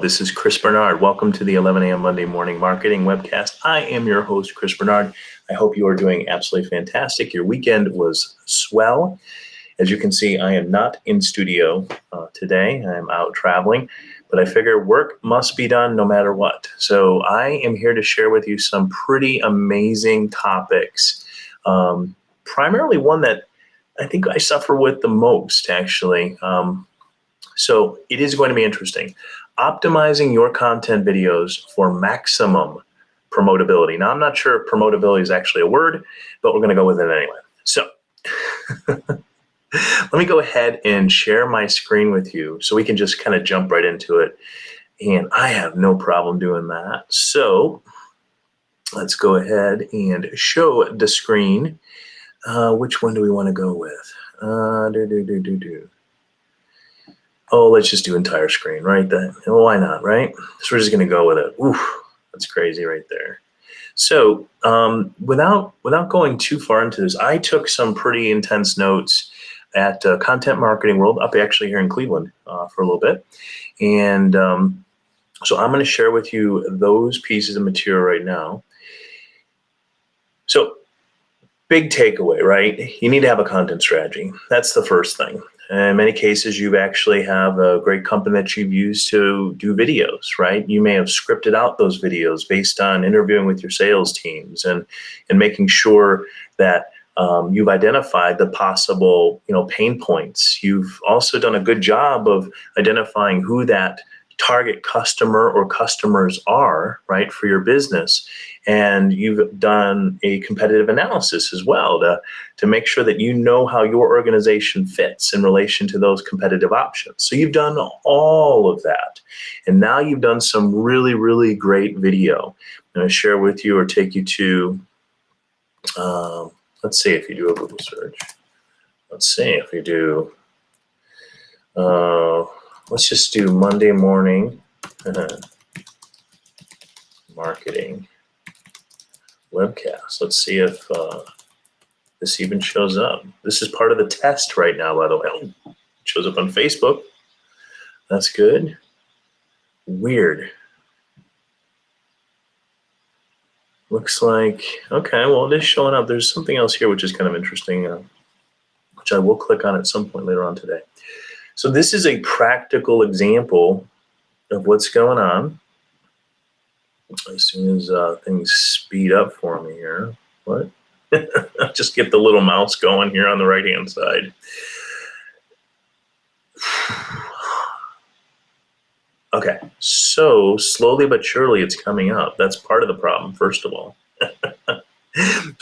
This is Chris Bernard. Welcome to the 11 a.m. Monday morning marketing webcast. I am your host, Chris Bernard. I hope you are doing absolutely fantastic. Your weekend was swell. As you can see, I am not in studio today. I'm out traveling, but I figure work must be done no matter what. So I am here to share with you some pretty amazing topics. Primarily one that I think I suffer with the most, actually. So it is going to be interesting. Optimizing your content videos for maximum promotability. Now, I'm not sure if promotability is actually a word, but we're going to go with it anyway. So let me go ahead and share my screen with you so we can just kind of jump right into it. And I have no problem doing that. So let's go ahead and show the screen. Which one do we want to go with? Oh, let's just do entire screen, right? Well, why not, right? So we're just going to go with it. Oof, that's crazy right there. So without going too far into this, I took some pretty intense notes at Content Marketing World up actually here in Cleveland for a little bit. And so I'm going to share with you those pieces of material right now. So big takeaway, right? You need to have a content strategy. That's the first thing. In many cases, you actually have a great company that you've used to do videos, right? You may have scripted out those videos based on interviewing with your sales teams and making sure that you've identified the possible, pain points. You've also done a good job of identifying who that target customer or customers are, right, for your business. And you've done a competitive analysis as well to make sure that you know how your organization fits in relation to those competitive options. So you've done all of that. And now you've done some really, really great video. I'm going to share with you or take you to, let's see if you do a Google search. Let's see if you do, let's just do Monday morning marketing webcast. Let's see if this even shows up. This is part of the test right now, by the way. Oh, it shows up on Facebook. That's good. Weird. Looks like, okay, well, it is showing up. There's something else here which is kind of interesting, which I will click on at some point later on today. So this is a practical example of what's going on. As soon as things speed up for me here. What? Just get the little mouse going here on the right-hand side. Okay, so slowly but surely it's coming up. That's part of the problem, first of all. So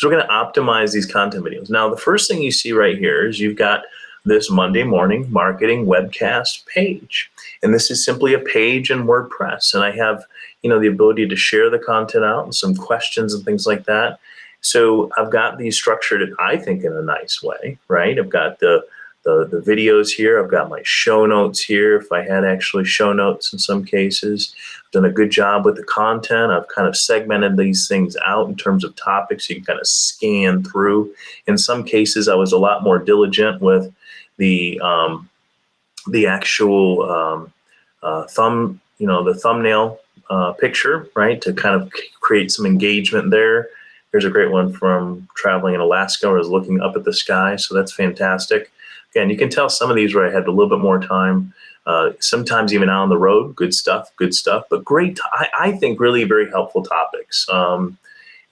we're going to optimize these content videos. Now, the first thing you see right here is you've got this Monday morning marketing webcast page. And this is simply a page in WordPress. And I have, the ability to share the content out and some questions and things like that. So I've got these structured, I think, in a nice way, right? I've got the videos here. I've got my show notes here. If I had actually show notes in some cases, I've done a good job with the content. I've kind of segmented these things out in terms of topics. So you can kind of scan through. In some cases, I was a lot more diligent with the actual the thumbnail picture, right, to kind of create some engagement there. Here's a great one from traveling in Alaska where I was looking up at the sky, so that's fantastic. Again, you can tell some of these where I had a little bit more time, sometimes even out on the road. Good stuff, but great, I think really very helpful topics.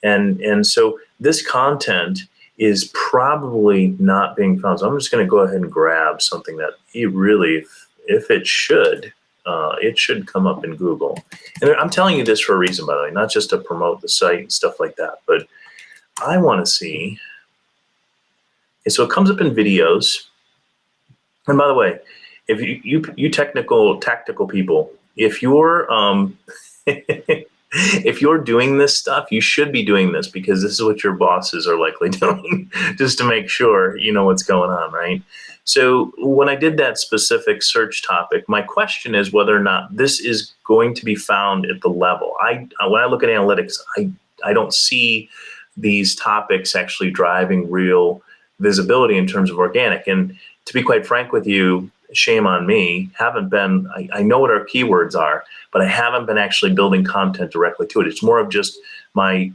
And so this content is probably not being found. So I'm just going to go ahead and grab something that you really, if it should come up in Google. And I'm telling you this for a reason, by the way, not just to promote the site and stuff like that, but I want to see. Okay, so it comes up in videos. And by the way, if you tactical people, if you're if you're doing this stuff, you should be doing this because this is what your bosses are likely doing, just to make sure you know what's going on, right? So when I did that specific search topic, my question is whether or not this is going to be found at the level. When I look at analytics, I don't see these topics actually driving real visibility in terms of organic. And to be quite frank with you, shame on me, haven't been, I know what our keywords are, but I haven't been actually building content directly to it. It's more of just my,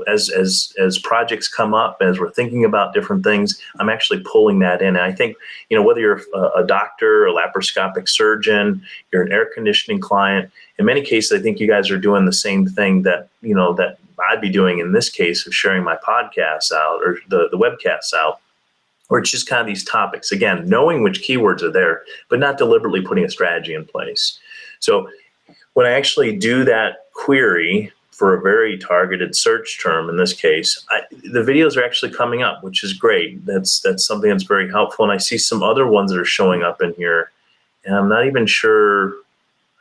as projects come up, as we're thinking about different things, I'm actually pulling that in. And I think, whether you're a doctor, a laparoscopic surgeon, you're an air conditioning client, in many cases, I think you guys are doing the same thing that, that I'd be doing in this case of sharing my podcasts out or the webcasts out. Or it's just kind of these topics. Again, knowing which keywords are there, but not deliberately putting a strategy in place. So when I actually do that query for a very targeted search term, in this case, the videos are actually coming up, which is great. That's something that's very helpful. And I see some other ones that are showing up in here, and I'm not even sure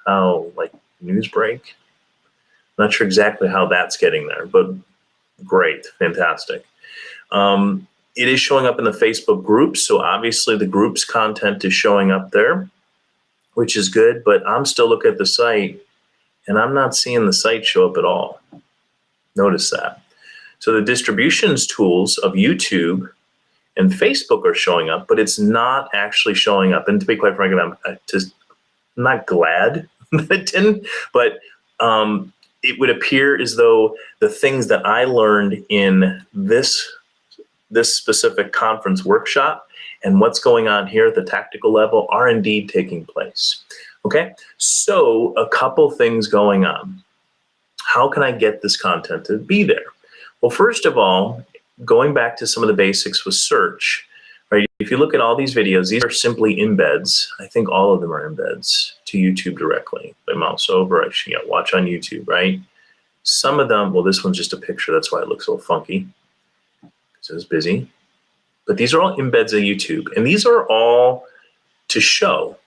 how, like news break. I'm not sure exactly how that's getting there, but great, fantastic. It is showing up in the Facebook groups, so obviously the groups content is showing up there, which is good, but I'm still looking at the site, and I'm not seeing the site show up at all. Notice that. So the distributions tools of YouTube and Facebook are showing up, but it's not actually showing up. And to be quite frank, I'm not glad that it didn't, but it would appear as though the things that I learned in this specific conference workshop and what's going on here at the tactical level are indeed taking place. Okay, so a couple things going on. How can I get this content to be there? Well, first of all, going back to some of the basics with search, right? If you look at all these videos, these are simply embeds. I think all of them are embeds to YouTube directly. By mouse over, watch on YouTube, right? Some of them, well, this one's just a picture. That's why it looks so funky. So it's busy, but these are all embeds of YouTube, and these are all to show,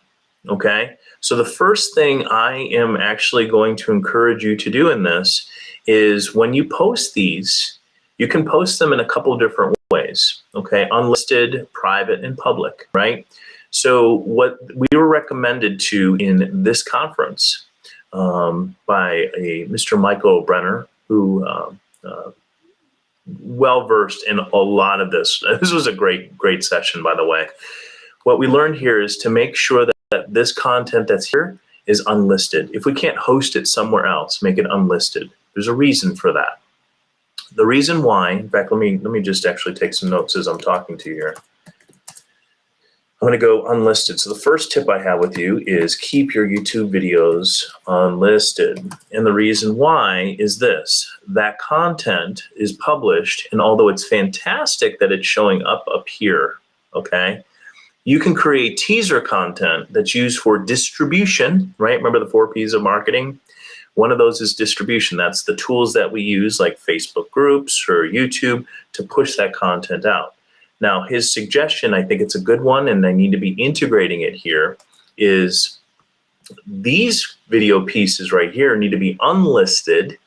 okay? So the first thing I am actually going to encourage you to do in this is when you post these, you can post them in a couple of different ways, okay? Unlisted, private, and public, right? So what we were recommended to in this conference by a Mr. Michael Brenner, who well-versed in a lot of this. This was a great session, by the way. What we learned here is to make sure that this content that's here is unlisted. If we can't host it somewhere else, make it unlisted. There's a reason for that. The reason why, in fact, let me just actually take some notes as I'm talking to you here. I'm going to go unlisted. So the first tip I have with you is keep your YouTube videos unlisted. And the reason why is this: that content is published, and although it's fantastic that it's showing up here, okay, you can create teaser content that's used for distribution, right? Remember the 4 Ps of marketing? One of those is distribution. That's the tools that we use like Facebook groups or YouTube to push that content out. Now, his suggestion, I think it's a good one, and I need to be integrating it here, is these video pieces right here need to be unlisted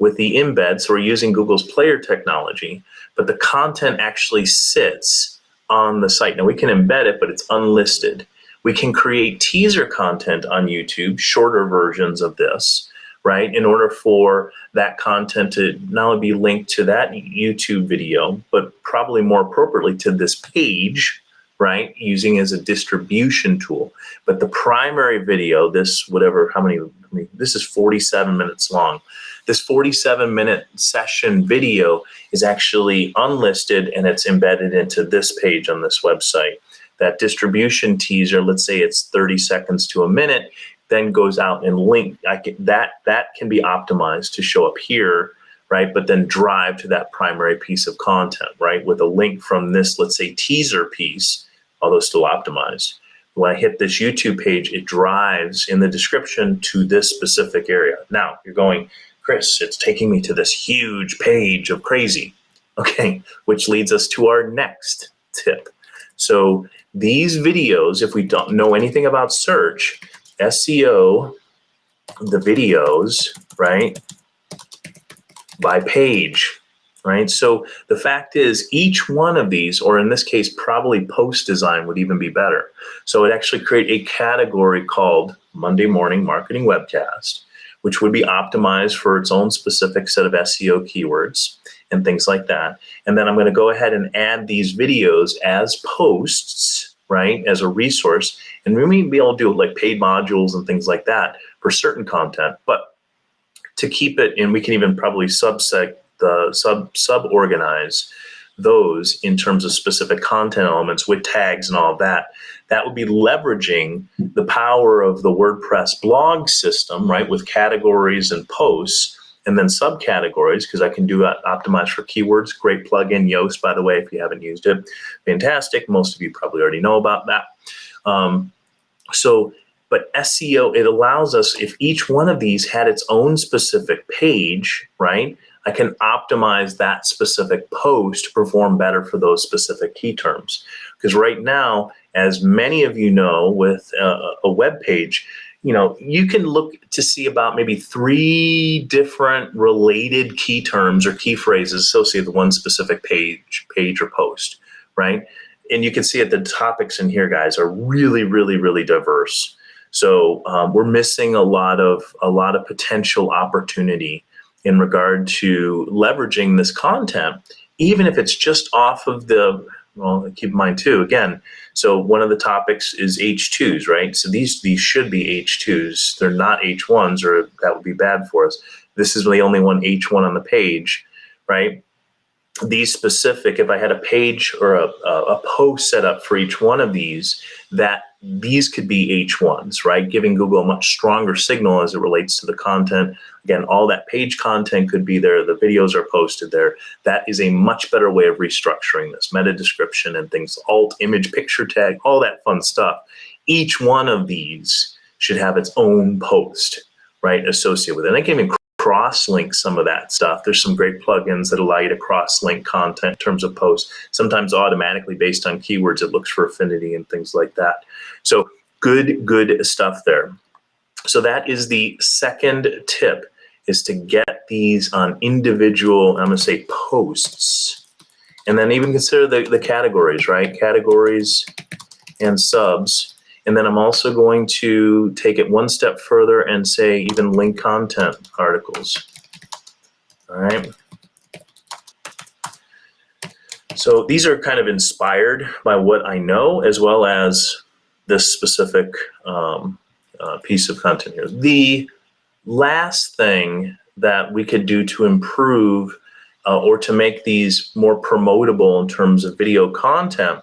with the embed. So we're using Google's player technology, but the content actually sits on the site. Now, we can embed it, but it's unlisted. We can create teaser content on YouTube, shorter versions of this, right, in order for that content to not only be linked to that YouTube video, but probably more appropriately to this page, right, using as a distribution tool. But the primary video, this this is 47 minutes long. This 47-minute session video is actually unlisted, and it's embedded into this page on this website. That distribution teaser, let's say it's 30 seconds to a minute, then goes out and link. That can be optimized to show up here, right? But then drive to that primary piece of content, right? With a link from this, let's say, teaser piece, although still optimized. When I hit this YouTube page, it drives in the description to this specific area. Now you're going, Chris, it's taking me to this huge page of crazy. Okay, which leads us to our next tip. So these videos, if we don't know anything about search, SEO the videos, right, by page, right? So the fact is each one of these, or in this case, probably post design would even be better. So it actually create a category called Monday Morning Marketing Webcast, which would be optimized for its own specific set of SEO keywords and things like that. And then I'm going to go ahead and add these videos as posts, right, as a resource. And we may be able to do like paid modules and things like that for certain content, but to keep it, and we can even probably sub-organize those in terms of specific content elements with tags and all of that. That would be leveraging the power of the WordPress blog system, right, with categories and posts, and then subcategories, because I can do optimize for keywords. Great plugin, Yoast, by the way, if you haven't used it. Fantastic. Most of you probably already know about that. But SEO, it allows us, if each one of these had its own specific page, right, I can optimize that specific post to perform better for those specific key terms. Because right now, as many of you know, with a web page, you can look to see about maybe 3 different related key terms or key phrases associated with one specific page or post, right? And you can see that the topics in here, guys, are really, really, really diverse. So we're missing a lot of potential opportunity in regard to leveraging this content, even if it's just off of the, well, keep in mind too, again, so one of the topics is H2s, right? So these should be H2s. They're not H1s, or that would be bad for us. This is the only one H1 on the page, right? These specific, if I had a page or a post set up for each one of these, that these could be H1s, right? Giving Google a much stronger signal as it relates to the content. Again, all that page content could be there. The videos are posted there. That is a much better way of restructuring this. Meta description and things, alt, image, picture tag, all that fun stuff. Each one of these should have its own post, right, associated with it. And I can even cross-link some of that stuff. There's some great plugins that allow you to cross-link content in terms of posts. Sometimes automatically based on keywords, it looks for affinity and things like that. So good stuff there. So that is the second tip, is to get these on individual, I'm going to say posts, and then even consider the categories, right? Categories and subs. And then I'm also going to take it one step further and say even link content articles. All right. So these are kind of inspired by what I know, as well as this specific piece of content here. The last thing that we could do to improve or to make these more promotable in terms of video content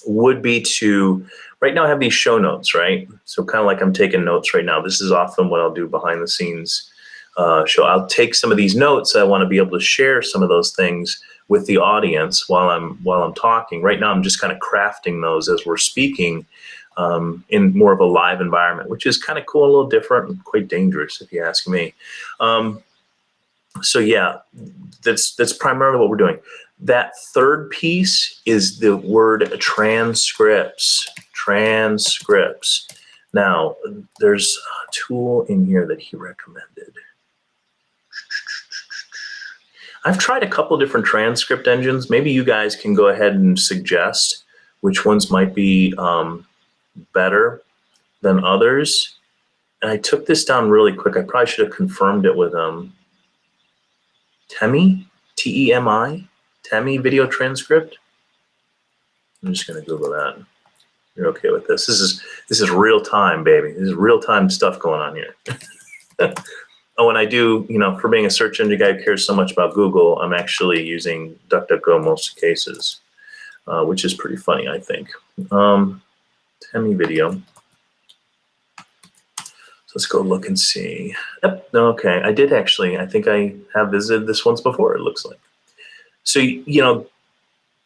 would be to, right now I have these show notes, right? So kind of like I'm taking notes right now. This is often what I'll do behind the scenes show. I'll take some of these notes. I want to be able to share some of those things with the audience while I'm talking. Right now I'm just kind of crafting those as we're speaking in more of a live environment, which is kind of cool, a little different, and quite dangerous if you ask me. So yeah, that's primarily what we're doing. That third piece is the word transcripts. Transcripts. Now, there's a tool in here that he recommended. I've tried a couple different transcript engines. Maybe you guys can go ahead and suggest which ones might be better than others. And I took this down really quick. I probably should have confirmed it with Temi, T-E-M-I. Temi video transcript. I'm just going to Google that. You're okay with this? This is real time, baby. This is real time stuff going on here. Oh, and I do, for being a search engine guy who cares so much about Google, I'm actually using DuckDuckGo most cases, which is pretty funny, I think. Temi video. So let's go look and see. Yep. Okay. I did actually. I think I have visited this once before, it looks like. So,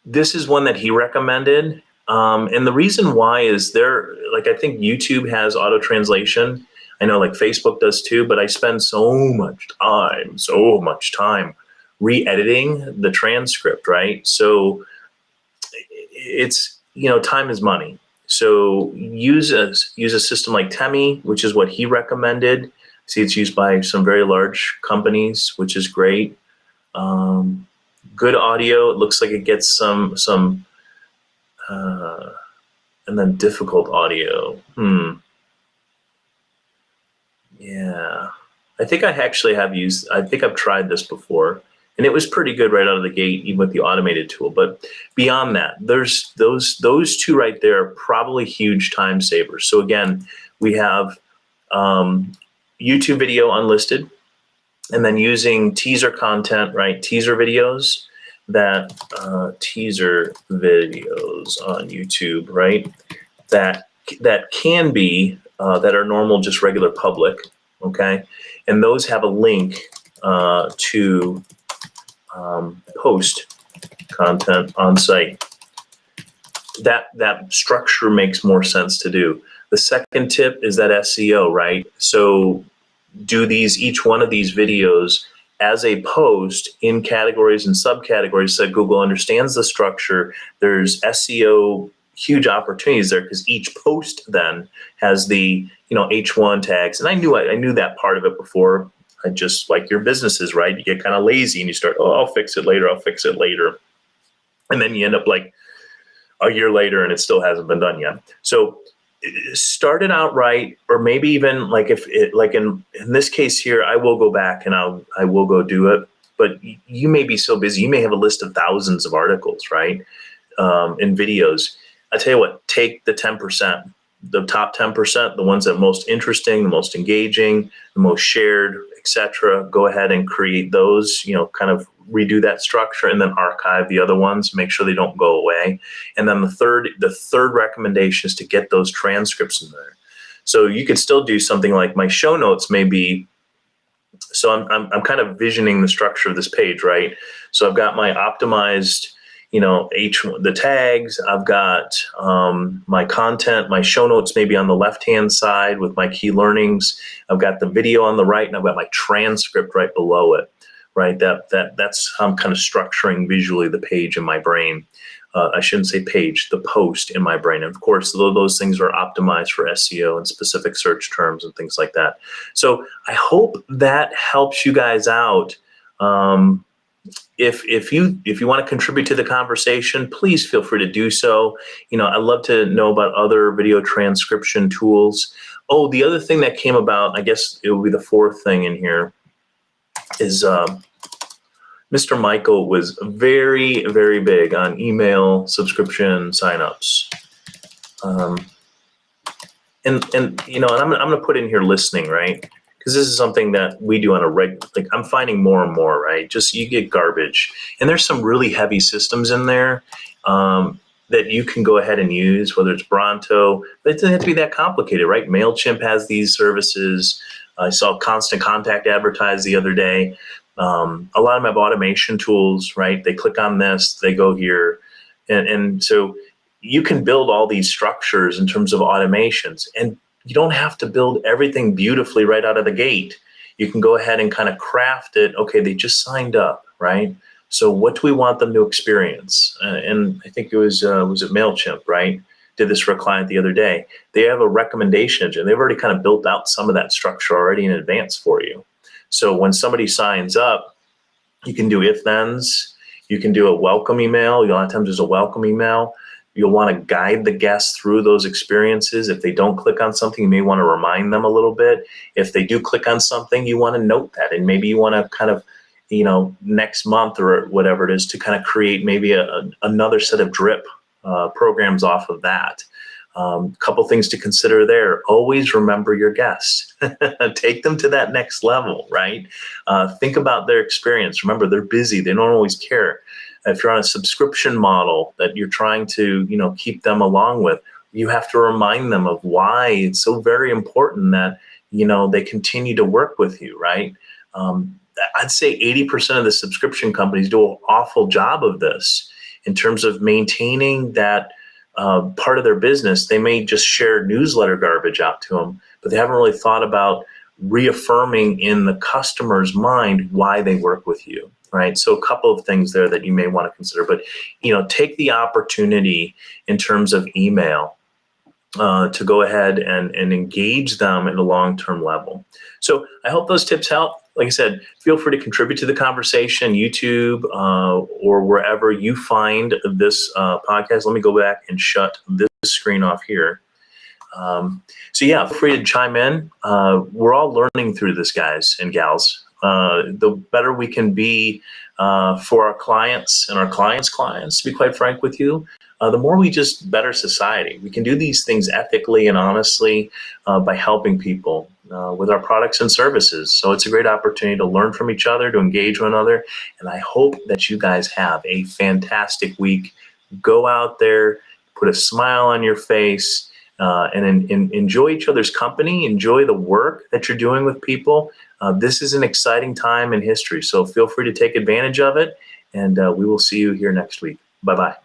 this is one that he recommended. And the reason why is I think YouTube has auto translation. I know like Facebook does too, but I spend so much time re-editing the transcript, right? So it's, time is money. So use a system like Temi, which is what he recommended. See, it's used by some very large companies, which is great. Good audio. It looks like it gets some and then difficult audio. Yeah, I think I actually have I think I've tried this before. And it was pretty good right out of the gate, even with the automated tool. But beyond that, there's those two right there are probably huge time savers. So again, we have YouTube video unlisted, and then using teaser content, right? Teaser videos teaser videos on YouTube, right? That can be that are normal, just regular public, okay? And those have a link to post content on site. That structure makes more sense to do. The second tip is that SEO, right? So do each one of these videos as a post in categories and subcategories so that Google understands the structure. There's SEO huge opportunities there because each post then has the H1 tags. And I knew that part of it before. I just like your businesses, right? You get kind of lazy and you start, I'll fix it later. And then you end up like a year later and it still hasn't been done yet. So start it out right, or maybe even like in this case here, I will go back and I will go do it. But you may be so busy, you may have a list of thousands of articles, right? In videos. I tell you what, take the 10%, the top 10%, the ones that are most interesting, the most engaging, the most shared, etc. Go ahead and create those, kind of redo that structure and then archive the other ones, make sure they don't go away. And then the third recommendation is to get those transcripts in there. So you could still do something like my show notes may be, so I'm kind of visioning the structure of this page, right? So I've got my optimized, the tags, I've got my content, my show notes maybe on the left-hand side with my key learnings. I've got the video on the right, and I've got my transcript right below it, right? That's how I'm kind of structuring visually the page in my brain. I shouldn't say page, the post in my brain. And of course, those things are optimized for SEO and specific search terms and things like that. So I hope that helps you guys out. If you want to contribute to the conversation, please feel free to do so. I'd love to know about other video transcription tools. Oh, the other thing that came about, I guess it will be the fourth thing in here, is Mr. Michael was very, very big on email subscription signups. And I'm going to put in here listening, right? Because this is something that we do on a regular, like I'm finding more and more, right? Just you get garbage. And there's some really heavy systems in there that you can go ahead and use, whether it's Bronto, but it doesn't have to be that complicated, right? MailChimp has these services. I saw Constant Contact advertised the other day. A lot of my automation tools, right? They click on this, they go here. And so you can build all these structures in terms of automations, and you don't have to build everything beautifully right out of the gate. You can go ahead and kind of craft it. Okay, they just signed up, right? So what do we want them to experience? And I think it was it MailChimp, right? Did this for a client the other day. They have a recommendation engine. They've already kind of built out some of that structure already in advance for you. So when somebody signs up, you can do if-thens. You can do a welcome email. A lot of times there's a welcome email. You'll want to guide the guests through those experiences. If they don't click on something, you may want to remind them a little bit. If they do click on something, you want to note that. And maybe you want to kind of, next month or whatever it is, to kind of create maybe another set of drip programs off of that. A couple things to consider there. Always remember your guests. Take them to that next level, right? Think about their experience. Remember, they're busy. They don't always care. If you're on a subscription model that you're trying to, keep them along with, you have to remind them of why it's so very important that, they continue to work with you, right? I'd say 80% of the subscription companies do an awful job of this in terms of maintaining that part of their business. They may just share newsletter garbage out to them, but they haven't really thought about reaffirming in the customer's mind why they work with you, right? So a couple of things there that you may want to consider, but take the opportunity in terms of email to go ahead and engage them at a long-term level. So I hope those tips help. Like I said, feel free to contribute to the conversation, YouTube or wherever you find this podcast. Let me go back and shut this screen off here. So yeah, feel free to chime in. We're all learning through this, guys and gals. The better we can be for our clients and our clients' clients, to be quite frank with you, the more we just better society. We can do these things ethically and honestly by helping people with our products and services. So it's a great opportunity to learn from each other, to engage one another. And I hope that you guys have a fantastic week. Go out there, put a smile on your face, and enjoy each other's company. Enjoy the work that you're doing with people. This is an exciting time in history, so feel free to take advantage of it. And we will see you here next week. Bye-bye.